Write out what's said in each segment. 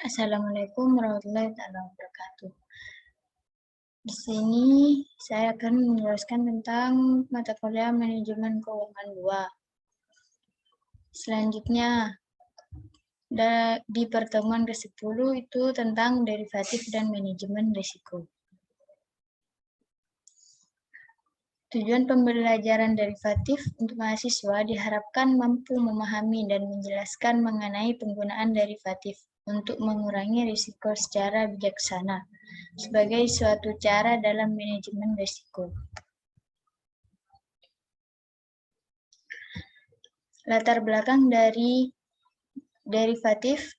Assalamualaikum warahmatullahi wabarakatuh. Di sini saya akan menjelaskan tentang mata kuliah manajemen keuangan 2. Selanjutnya, di pertemuan ke-10 itu tentang derivatif dan manajemen risiko. Tujuan pembelajaran derivatif untuk mahasiswa diharapkan mampu memahami dan menjelaskan mengenai penggunaan derivatif untuk mengurangi risiko secara bijaksana sebagai suatu cara dalam manajemen risiko. Latar belakang dari derivatif: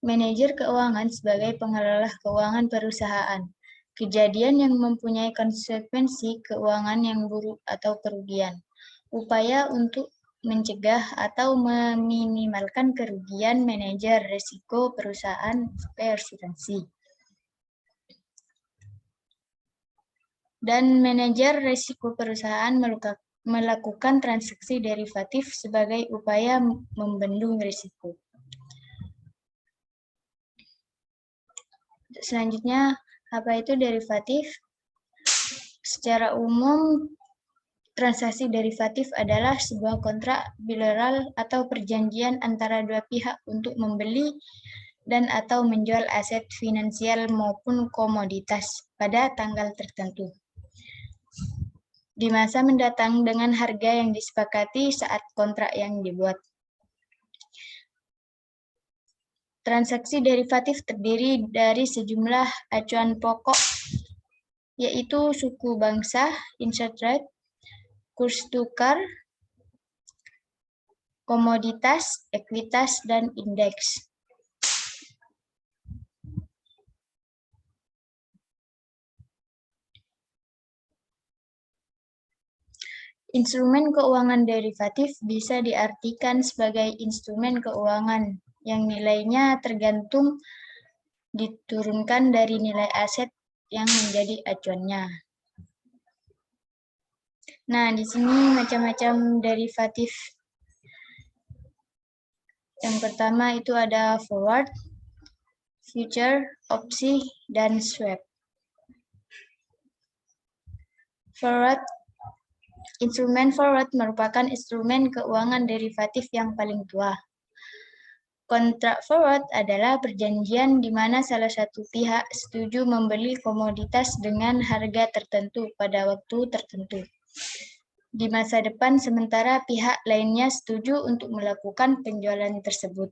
manajer keuangan sebagai pengelola keuangan perusahaan. Kejadian yang mempunyai konsekuensi keuangan yang buruk atau kerugian. Upaya untuk mencegah atau meminimalkan kerugian manajer risiko perusahaan supaya asuransi. Dan manajer risiko perusahaan melakukan transaksi derivatif sebagai upaya membendung risiko. Selanjutnya, apa itu derivatif? Secara umum, transaksi derivatif adalah sebuah kontrak bilateral atau perjanjian antara dua pihak untuk membeli dan atau menjual aset finansial maupun komoditas pada tanggal tertentu di masa mendatang dengan harga yang disepakati saat kontrak yang dibuat. Transaksi derivatif terdiri dari sejumlah acuan pokok, yaitu suku bangsa, interest rate, kurs tukar, komoditas, ekuitas, dan indeks. Instrumen keuangan derivatif bisa diartikan sebagai instrumen keuangan yang nilainya tergantung diturunkan dari nilai aset yang menjadi acuannya. Nah, di sini macam-macam derivatif. Yang pertama itu ada forward, future, opsi, dan swap. Forward. Instrumen forward merupakan instrumen keuangan derivatif yang paling tua. Kontrak forward adalah perjanjian di mana salah satu pihak setuju membeli komoditas dengan harga tertentu pada waktu tertentu di masa depan, sementara pihak lainnya setuju untuk melakukan penjualan tersebut.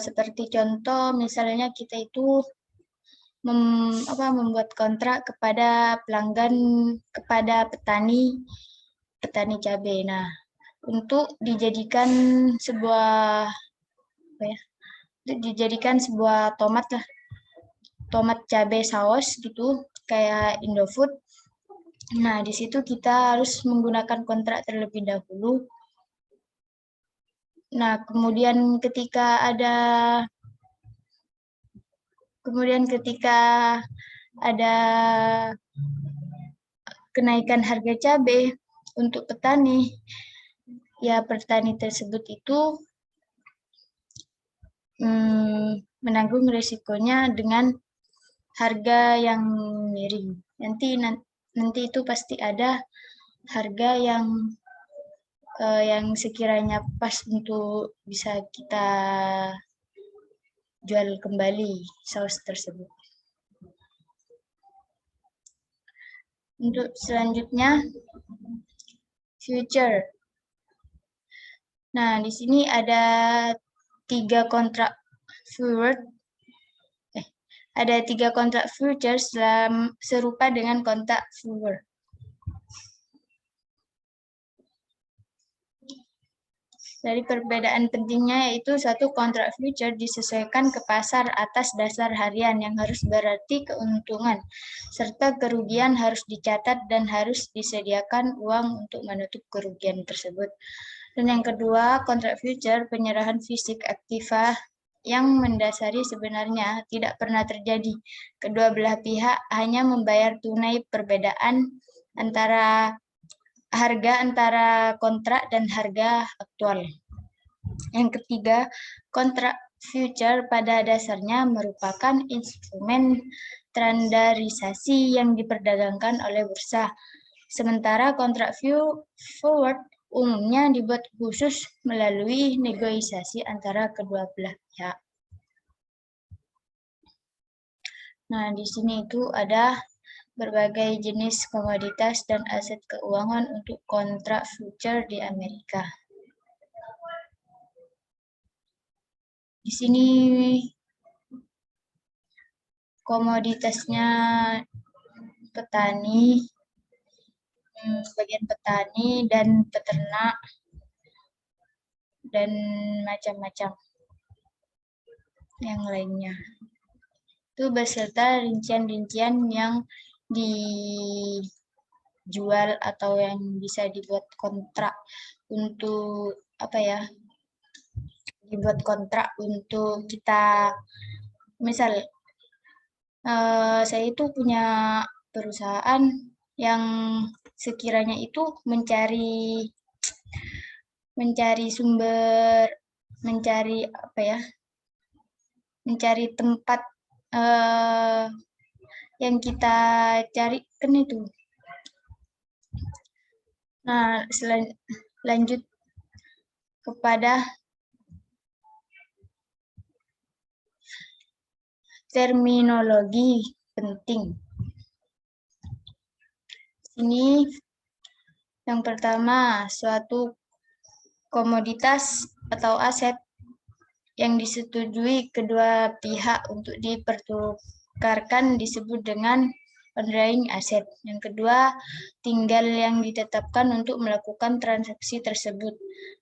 Seperti contoh, misalnya kita itu membuat kontrak kepada pelanggan, kepada petani cabai. Nah, untuk dijadikan sebuah tomat lah, tomat cabai saus gitu, kayak Indofood. Nah, di situ kita harus menggunakan kontrak terlebih dahulu. Nah, kemudian ketika ada kenaikan harga cabai untuk petani, ya petani tersebut itu menanggung risikonya dengan harga yang miring. Nanti itu pasti ada harga yang sekiranya pas untuk bisa kita jual kembali saus tersebut. Untuk selanjutnya, future. Nah, di sini ada 3 kontrak forward. Ada 3 kontrak futures serupa dengan kontrak forward. Dari perbedaan pentingnya yaitu satu kontrak future disesuaikan ke pasar atas dasar harian yang harus berarti keuntungan, serta kerugian harus dicatat dan harus disediakan uang untuk menutup kerugian tersebut. Dan yang kedua, kontrak future penyerahan fisik aktiva yang mendasari sebenarnya tidak pernah terjadi. Kedua belah pihak hanya membayar tunai perbedaan antara harga antara kontrak dan harga aktual. Yang ketiga, kontrak future pada dasarnya merupakan instrumen standarisasi yang diperdagangkan oleh bursa. Sementara kontrak forward umumnya dibuat khusus melalui negosiasi antara kedua belah pihak. Nah, di sini itu ada berbagai jenis komoditas dan aset keuangan untuk kontrak future di Amerika. Di sini komoditasnya petani, bagian petani dan peternak, dan macam-macam yang lainnya. Itu beserta rincian-rincian yang dijual atau yang bisa dibuat kontrak untuk dibuat kontrak untuk kita, misal saya itu punya perusahaan yang sekiranya itu mencari sumber, mencari tempat yang kita cari kan itu. Nah, lanjut kepada terminologi penting. Ini yang pertama, suatu komoditas atau aset yang disetujui kedua pihak untuk dipertukarkan disebut dengan underlying asset. Yang kedua, tinggal yang ditetapkan untuk melakukan transaksi tersebut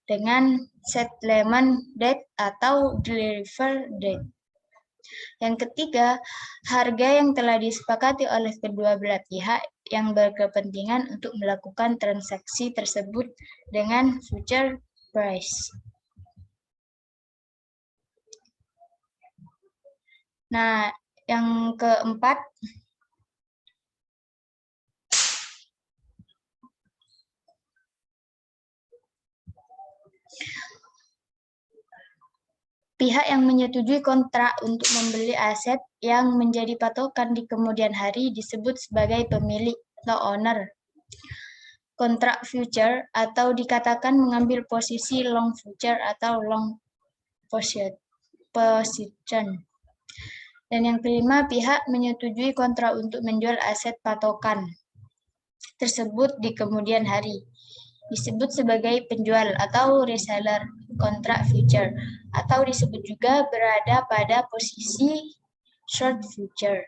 dengan settlement date atau deliver date. Yang ketiga, harga yang telah disepakati oleh kedua belah pihak yang berkepentingan untuk melakukan transaksi tersebut dengan future price. Nah, yang keempat, pihak yang menyetujui kontrak untuk membeli aset yang menjadi patokan di kemudian hari disebut sebagai pemilik atau owner. Kontrak future atau dikatakan mengambil posisi long future atau long position. Dan yang kelima, pihak menyetujui kontrak untuk menjual aset patokan tersebut di kemudian hari disebut sebagai penjual atau reseller kontrak future, atau disebut juga berada pada posisi short future.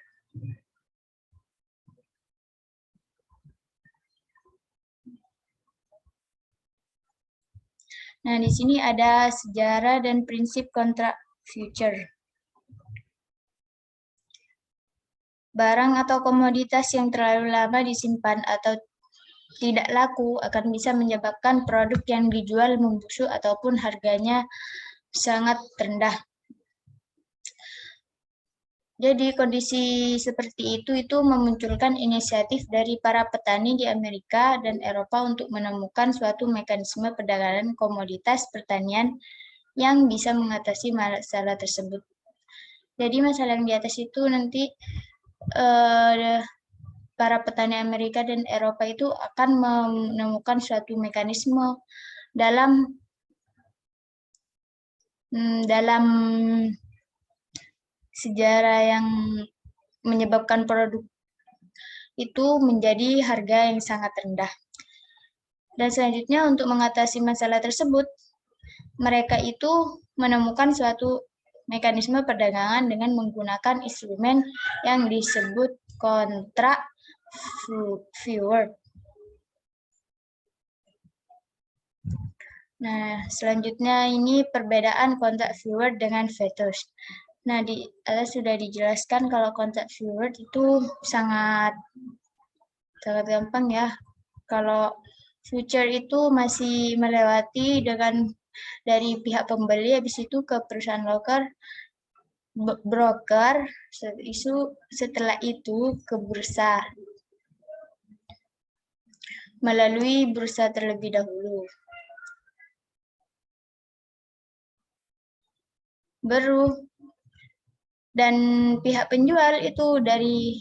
Nah, di sini ada sejarah dan prinsip kontrak future. Barang atau komoditas yang terlalu lama disimpan atau tidak laku akan bisa menyebabkan produk yang dijual membusuk ataupun harganya sangat rendah. Jadi kondisi seperti itu memunculkan inisiatif dari para petani di Amerika dan Eropa untuk menemukan suatu mekanisme perdagangan komoditas pertanian yang bisa mengatasi masalah tersebut. Jadi masalah yang di atas itu nanti para petani Amerika dan Eropa itu akan menemukan suatu mekanisme dalam sejarah yang menyebabkan produk itu menjadi harga yang sangat rendah. Dan selanjutnya untuk mengatasi masalah tersebut, mereka itu menemukan suatu mekanisme perdagangan dengan menggunakan instrumen yang disebut kontrak forward. Nah, selanjutnya ini perbedaan kontrak forward dengan futures. Nah, di atas sudah dijelaskan kalau kontrak forward itu sangat gampang ya. Kalau future itu masih melewati dari pihak pembeli, habis itu ke perusahaan broker, setelah itu ke bursa. melalui bursa terlebih dahulu. Dan pihak penjual itu dari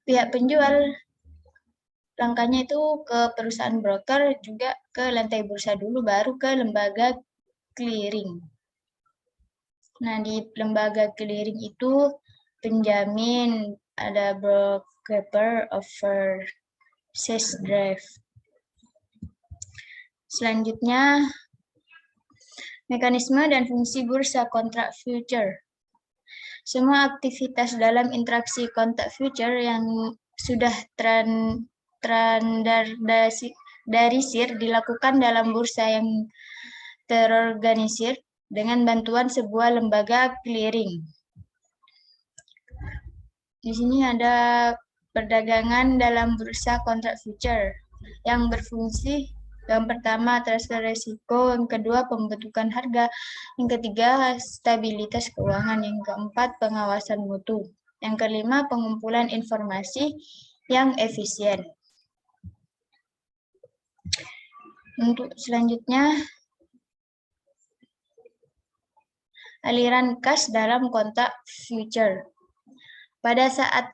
pihak penjual langkahnya itu ke perusahaan broker, juga ke lantai bursa dulu, baru ke lembaga clearing. Nah, di lembaga clearing itu penjamin, ada broker, offer, sales drive. Selanjutnya, mekanisme dan fungsi bursa kontrak future. Semua aktivitas dalam interaksi kontrak future yang sudah terorganisir dilakukan dalam bursa yang terorganisir dengan bantuan sebuah lembaga clearing. Di sini ada perdagangan dalam bursa kontrak future yang berfungsi. Yang pertama, transfer risiko. Yang kedua, pembentukan harga. Yang ketiga, stabilitas keuangan. Yang keempat, pengawasan mutu. Yang kelima, pengumpulan informasi yang efisien. Untuk selanjutnya, aliran kas dalam kontrak future. Pada saat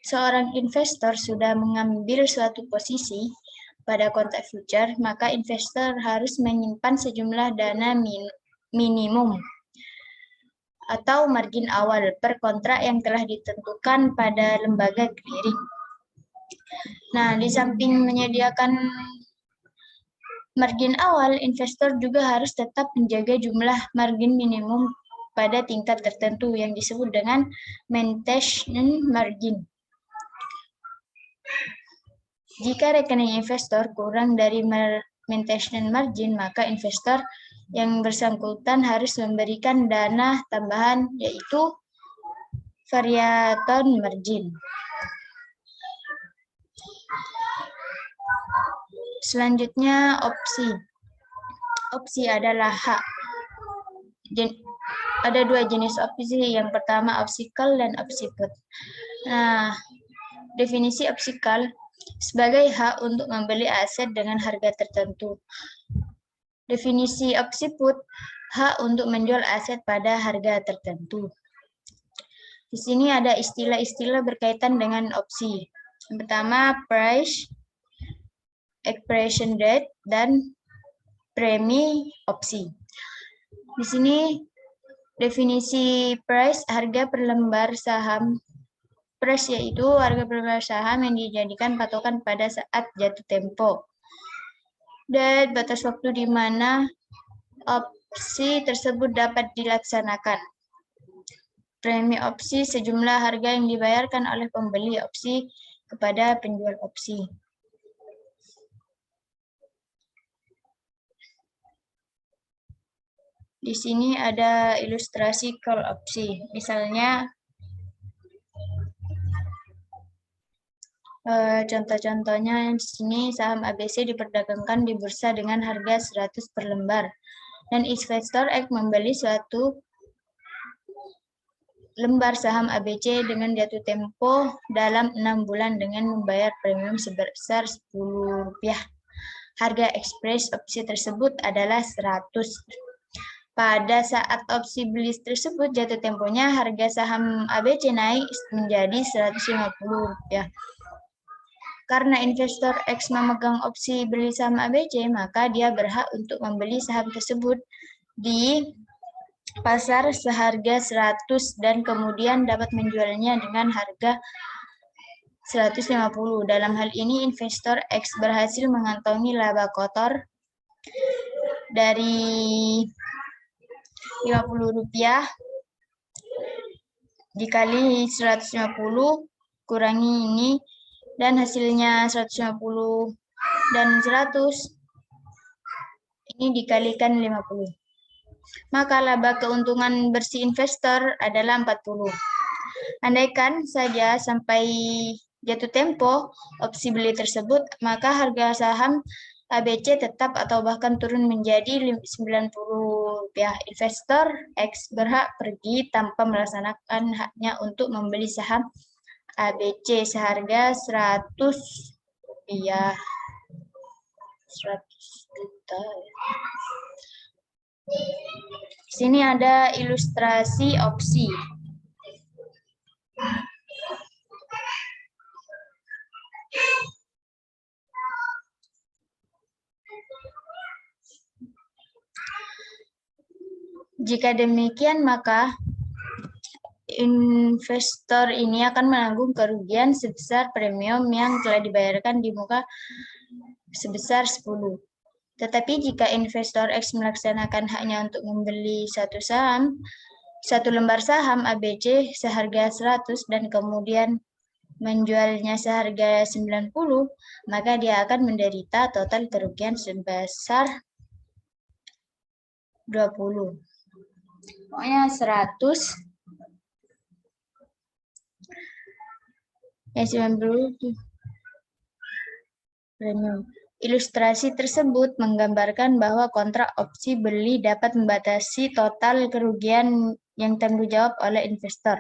seorang investor sudah mengambil suatu posisi pada kontrak future, maka investor harus menyimpan sejumlah dana minimum atau margin awal per kontrak yang telah ditentukan pada lembaga clearing. Nah, di samping menyediakan margin awal, investor juga harus tetap menjaga jumlah margin minimum pada tingkat tertentu yang disebut dengan maintenance margin. Jika rekening investor kurang dari maintenance margin, maka investor yang bersangkutan harus memberikan dana tambahan, yaitu variation margin. Selanjutnya, opsi. Opsi adalah hak. Ada dua jenis opsi. Yang pertama, opsi call dan opsi put. Nah, definisi opsi call sebagai hak untuk membeli aset dengan harga tertentu. Definisi opsi put, hak untuk menjual aset pada harga tertentu. Di sini ada istilah-istilah berkaitan dengan opsi. Yang pertama, price, expiration date, dan premi opsi. Di sini definisi price, harga per lembar saham. Price yaitu harga per lembar saham yang dijadikan patokan pada saat jatuh tempo. Dan batas waktu di mana opsi tersebut dapat dilaksanakan. Premi opsi, sejumlah harga yang dibayarkan oleh pembeli opsi kepada penjual opsi. Di sini ada ilustrasi call opsi. Misalnya, contoh-contohnya di sini saham ABC diperdagangkan di bursa dengan harga 100 per lembar. Dan investor X membeli suatu lembar saham ABC dengan jatuh tempo dalam 6 bulan dengan membayar premium sebesar Rp10. Harga ekspres opsi tersebut adalah 100. Pada saat opsi beli tersebut jatuh temponya, harga saham ABC naik menjadi Rp150. Karena investor X memegang opsi beli saham ABC, maka dia berhak untuk membeli saham tersebut di pasar seharga 100 dan kemudian dapat menjualnya dengan harga 150. Dalam hal ini, investor X berhasil mengantongi laba kotor dari Rp50 dikali 150 kurangi ini, dan hasilnya 150 dan 100 ini dikalikan 50. Maka laba keuntungan bersih investor adalah 40. Andaikan saja sampai jatuh tempo opsi beli tersebut, maka harga saham ABC tetap atau bahkan turun menjadi Rp90. Investor X berhak pergi tanpa melaksanakan haknya untuk membeli saham ABC seharga 100 rupiah. 100 juta. Di sini ada ilustrasi opsi. Jika demikian, maka investor ini akan menanggung kerugian sebesar premium yang telah dibayarkan di muka sebesar 10. Tetapi jika investor X melaksanakan hanya untuk membeli satu lembar saham ABC seharga 100 dan kemudian menjualnya seharga 90, maka dia akan menderita total kerugian sebesar 20. Pokoknya 100 90 premium. Ilustrasi tersebut menggambarkan bahwa kontrak opsi beli dapat membatasi total kerugian yang tanggung jawab oleh investor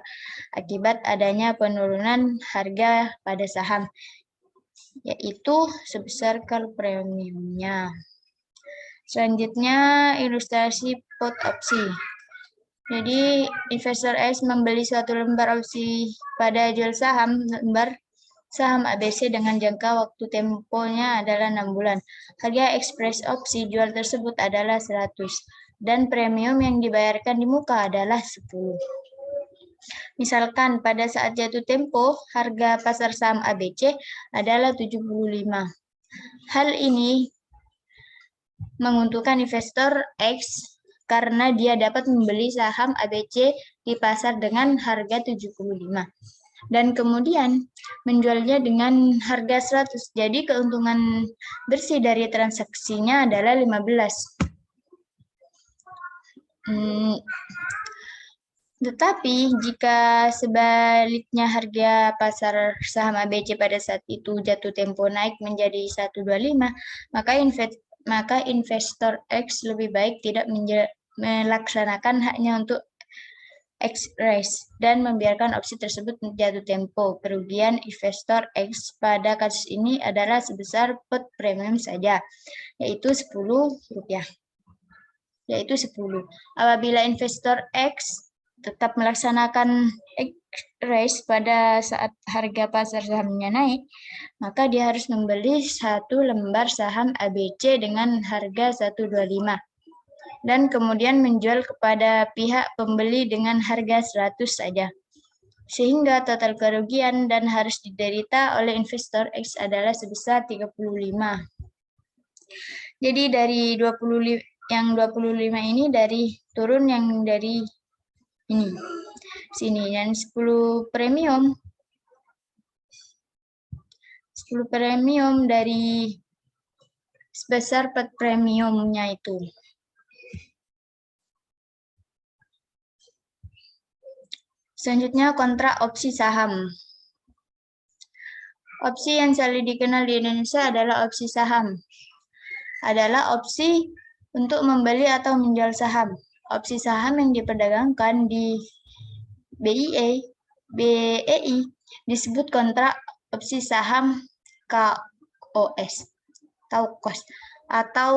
akibat adanya penurunan harga pada saham, yaitu sebesar premiumnya. Selanjutnya, ilustrasi put opsi. Jadi, investor X membeli suatu lembar opsi pada jual lembar saham ABC dengan jangka waktu temponya adalah 6 bulan. Harga ekspres opsi jual tersebut adalah 100 dan premium yang dibayarkan di muka adalah 10. Misalkan pada saat jatuh tempo, harga pasar saham ABC adalah 75. Hal ini menguntungkan investor X karena dia dapat membeli saham ABC di pasar dengan harga 75 dan kemudian menjualnya dengan harga 100. Jadi keuntungan bersih dari transaksinya adalah 15. Tetapi jika sebaliknya harga pasar saham ABC pada saat itu jatuh tempo naik menjadi 125, maka investor X lebih baik tidak melaksanakan haknya untuk X-raise dan membiarkan opsi tersebut jatuh tempo. Kerugian investor X pada kasus ini adalah sebesar put premium saja, yaitu 10 rupiah. Apabila investor X tetap melaksanakan X-raise pada saat harga pasar sahamnya naik, maka dia harus membeli satu lembar saham ABC dengan harga 125. Dan kemudian menjual kepada pihak pembeli dengan harga 100 saja. Sehingga total kerugian dan harus diderita oleh investor X adalah sebesar 35. Jadi dari 25 ini dari turun yang dari ini. Sini dan 10 premium. 10 premium dari sebesar put premiumnya itu. Selanjutnya, kontrak opsi saham. Opsi yang selalu dikenal di Indonesia adalah opsi saham. Adalah opsi untuk membeli atau menjual saham. Opsi saham yang diperdagangkan di BEI disebut kontrak opsi saham KOS atau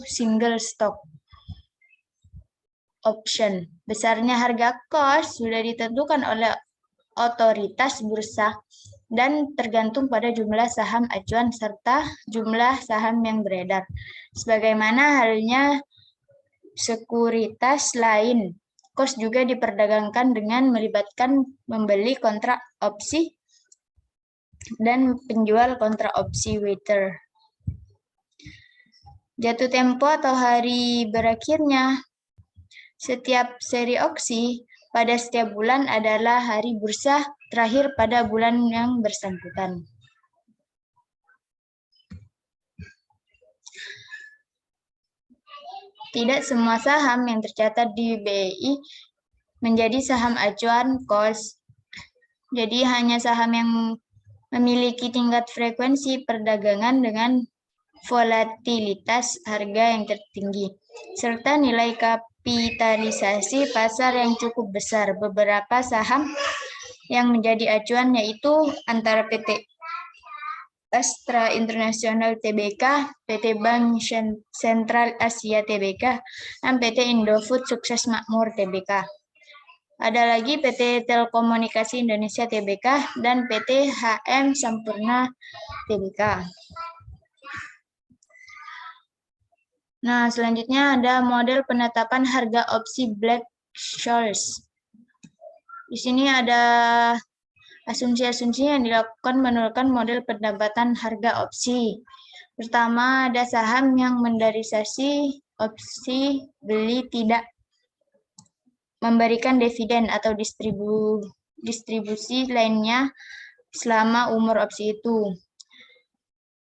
single stock option. Besarnya harga KOS sudah ditentukan oleh otoritas bursa dan tergantung pada jumlah saham acuan serta jumlah saham yang beredar. Sebagaimana halnya sekuritas lain, KOS juga diperdagangkan dengan melibatkan membeli kontrak opsi dan penjual kontrak opsi waiter. Jatuh tempo atau hari berakhirnya setiap seri opsi pada setiap bulan adalah hari bursa terakhir pada bulan yang bersangkutan. Tidak semua saham yang tercatat di BEI menjadi saham acuan KOS. Jadi hanya saham yang memiliki tingkat frekuensi perdagangan dengan volatilitas harga yang tertinggi, serta nilai kapitalisasi pasar yang cukup besar. Beberapa saham Yang menjadi acuan yaitu antara PT Astra Internasional Tbk, PT Bank Sentral Asia Tbk, dan PT Indofood Sukses Makmur Tbk. Ada lagi PT Telekomunikasi Indonesia Tbk dan PT HM Sampurna Tbk. Nah, selanjutnya ada model penetapan harga opsi Black-Scholes. Di sini ada asumsi-asumsi yang dilakukan menurunkan model pendapatan harga opsi. Pertama, ada saham yang menderisasi opsi beli tidak memberikan dividen atau distribusi lainnya selama umur opsi itu.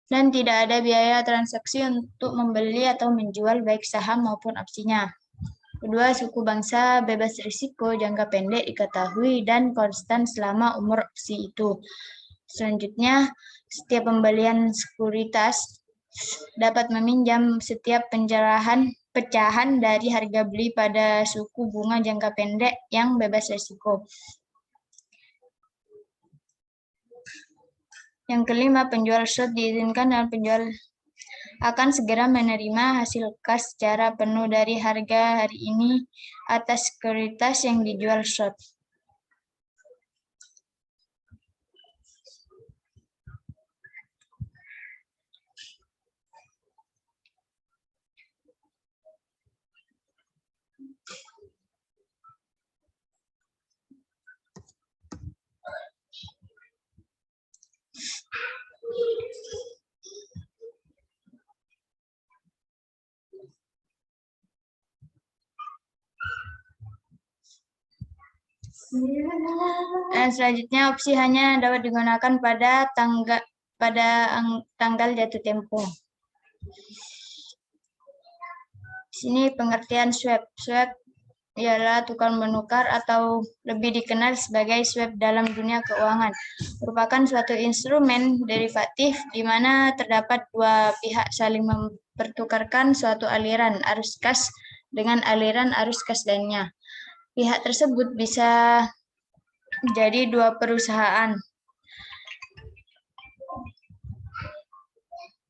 Dan tidak ada biaya transaksi untuk membeli atau menjual baik saham maupun opsinya. Kedua, suku bangsa bebas risiko jangka pendek diketahui dan konstan selama umur opsi itu. Selanjutnya, setiap pembelian sekuritas dapat meminjam setiap pecahan dari harga beli pada suku bunga jangka pendek yang bebas risiko. Yang kelima, penjual short diizinkan dan penjual akan segera menerima hasil kas secara penuh dari harga hari ini atas sekuritas yang dijual short. Dan selanjutnya opsi hanya dapat digunakan pada tanggal jatuh tempo. Sini pengertian swap. Swap ialah tukar menukar atau lebih dikenal sebagai swap dalam dunia keuangan. Merupakan suatu instrumen derivatif di mana terdapat dua pihak saling mempertukarkan suatu aliran arus kas dengan aliran arus kas lainnya. Pihak tersebut bisa menjadi dua perusahaan,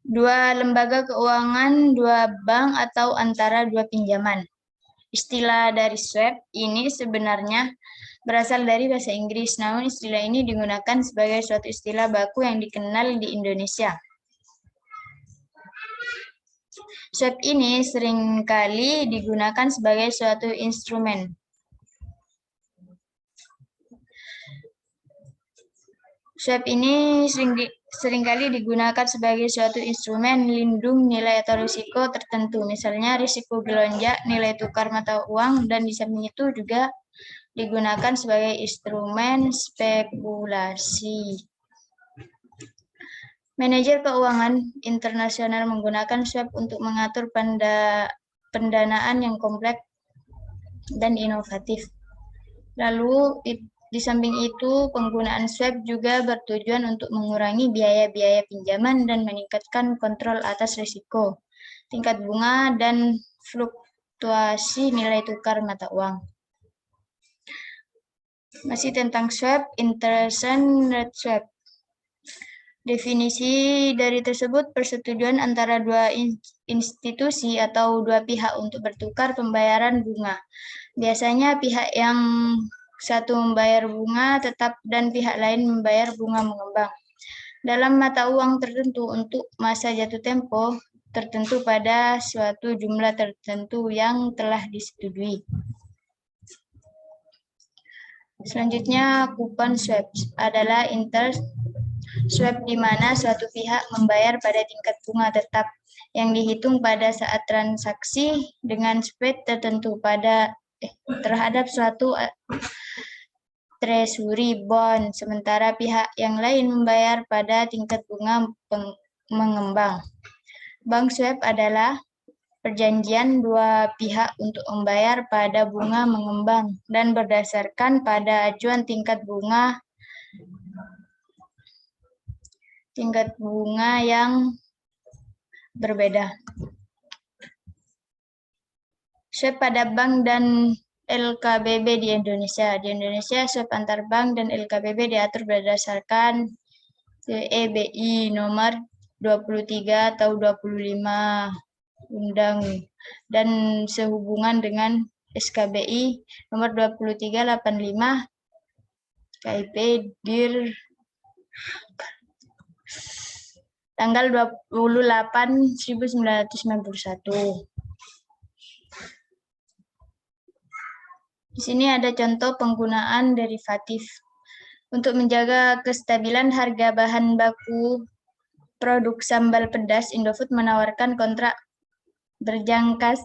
dua lembaga keuangan, dua bank, atau antara dua pinjaman. Istilah dari swap ini sebenarnya berasal dari bahasa Inggris, namun istilah ini digunakan sebagai suatu istilah baku yang dikenal di Indonesia. Swap ini seringkali digunakan sebagai suatu instrumen. Swap ini seringkali digunakan sebagai suatu instrumen lindung nilai atau risiko tertentu, misalnya risiko gelonjak nilai tukar mata uang, dan di samping itu juga digunakan sebagai instrumen spekulasi. Manajer keuangan internasional menggunakan swap untuk mengatur pendanaan yang kompleks dan inovatif. Lalu di samping itu, penggunaan swap juga bertujuan untuk mengurangi biaya-biaya pinjaman dan meningkatkan kontrol atas risiko, tingkat bunga, dan fluktuasi nilai tukar mata uang. Masih tentang swap, interest rate swap. Definisi dari tersebut persetujuan antara dua institusi atau dua pihak untuk bertukar pembayaran bunga. Biasanya pihak yang satu membayar bunga tetap dan pihak lain membayar bunga mengembang dalam mata uang tertentu untuk masa jatuh tempo tertentu pada suatu jumlah tertentu yang telah disetujui. Selanjutnya, kupon swap adalah interest swap di mana suatu pihak membayar pada tingkat bunga tetap yang dihitung pada saat transaksi dengan spread tertentu terhadap suatu treasury bond, sementara pihak yang lain membayar pada tingkat bunga mengembang. Bank swap adalah perjanjian dua pihak untuk membayar pada bunga mengembang dan berdasarkan pada acuan tingkat bunga yang berbeda. Swap pada bank dan LKBB di Indonesia. Di Indonesia, swap antar bank dan LKBB diatur berdasarkan CEBI nomor 23 atau 25 Undang dan sehubungan dengan SKBI nomor 2385 KIP Dir tanggal 28/1991. Di sini ada contoh penggunaan derivatif. Untuk menjaga kestabilan harga bahan baku produk sambal pedas, Indofood menawarkan kontrak berjangka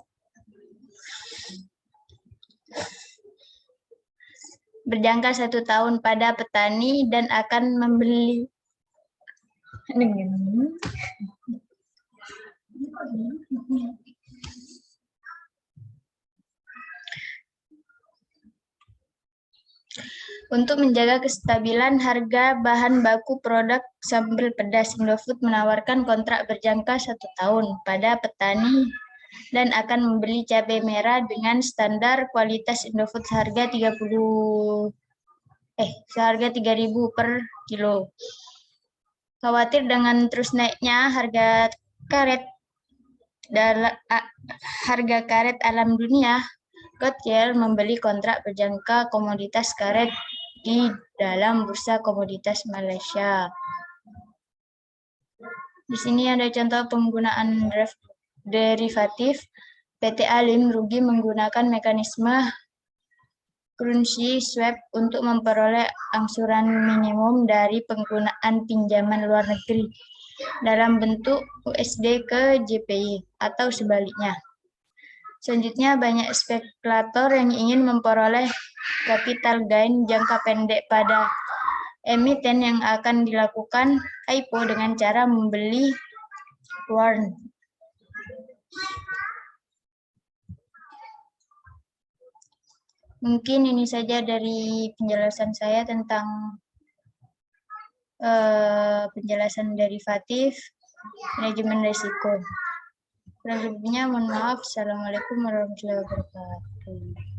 1 tahun pada petani dan akan membeli Untuk menjaga kestabilan harga bahan baku produk sambal pedas, Indofood menawarkan kontrak berjangka 1 tahun pada petani dan akan membeli cabai merah dengan standar kualitas Indofood seharga 3.000 per kilo. Khawatir dengan terus naiknya harga karet alam dunia, Goodyear membeli kontrak berjangka komoditas karet di dalam Bursa Komoditas Malaysia. Di sini ada contoh penggunaan derivatif. PT Alim rugi menggunakan mekanisme currency swap untuk memperoleh angsuran minimum dari penggunaan pinjaman luar negeri dalam bentuk USD ke JPY atau sebaliknya. Selanjutnya, banyak spekulator yang ingin memperoleh capital gain jangka pendek pada emiten yang akan dilakukan IPO dengan cara membeli warrant. Mungkin ini saja dari penjelasan saya tentang penjelasan derivatif, manajemen risiko. Kurang lebihnya mohon maaf. Assalamualaikum warahmatullahi wabarakatuh.